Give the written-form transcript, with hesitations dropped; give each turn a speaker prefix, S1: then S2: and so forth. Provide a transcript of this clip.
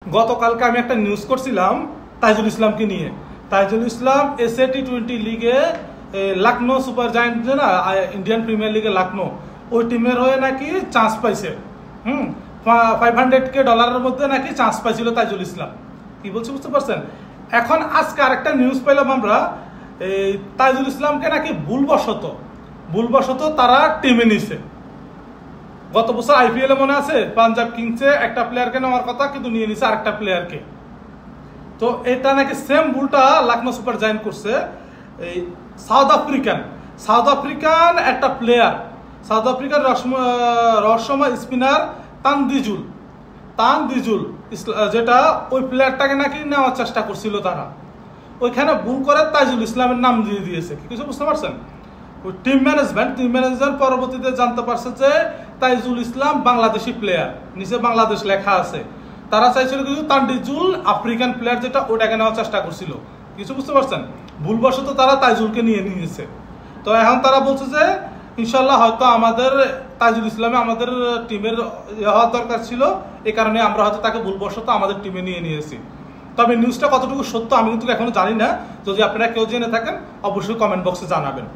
S1: গতকালকে আমি একটা নিউজ করছিলাম তাইজুল ইসলামকে নিয়ে। তাইজুল ইসলাম এসএ টি20 লিগে লখনৌ সুপার জায়ান্ট না ইন্ডিয়ান প্রিমিয়ার লিগে লখনৌ ওই টিমের হয়ে নাকি চান্স পাইছে। $500K মধ্যে নাকি চান্স পাইছিল তাইজুল ইসলাম। কি বলছি বুঝতে পারছেন? এখন আজকে আরেকটা নিউজ পেলাম আমরা, এই তাইজুল ইসলামকে নাকি ভুলবশত তারা টিমে নিছে। গত বছর আইপিএল এ মনে আছে পাঞ্জাব কিংসে একটা প্লেয়ারকে নেওয়ার কথা, কিন্তু নিয়ে নিছে আরেকটা প্লেয়ারকে। তো এটা নাকি সেম ভুলটা লখনৌ সুপার জায়ান্ট করছে। এই সাউথ আফ্রিকান একটা প্লেয়ার, সাউথ আফ্রিকার রহস্যময় স্পিনার তানদিজুল যেটা ওই প্লেয়ারটাকে নাকি নেওয়ার চেষ্টা করছিল তারা, ওইখানে ভুল করে তাইজুল ইসলামের নাম দিয়ে দিয়েছে। কিছু বুঝতে পারছেন? ওই টিম ম্যানেজমেন্ট পরবর্তীতে জানতে পারছে যে তাইজুল ইসলাম বাংলাদেশি প্লেয়ার, নিচে বাংলাদেশ লেখা আছে। তারা চাইছিল কিন্তু তানদিজুল আফ্রিকান প্লেয়ার যেটা ওটাকে নেওয়ার চেষ্টা করছিল। কিছু বুঝতে পারছেন? ভুলবশত তারা তাইজুলকে নিয়ে নিয়েছে। তো এখন তারা বলছে যে ইনশাল্লাহ হয়তো আমাদের তাইজুল ইসলামে আমাদের টিমের হওয়ার দরকার ছিল, এই কারণে আমরা হয়তো তাকে ভুলবশত আমাদের টিমে নিয়ে নিয়েছি। তবে নিউজটা কতটুকু সত্য আমি কিন্তু এখনো জানি না। যদি আপনারা কেউ জেনে থাকেন অবশ্যই কমেন্ট বক্সে জানাবেন।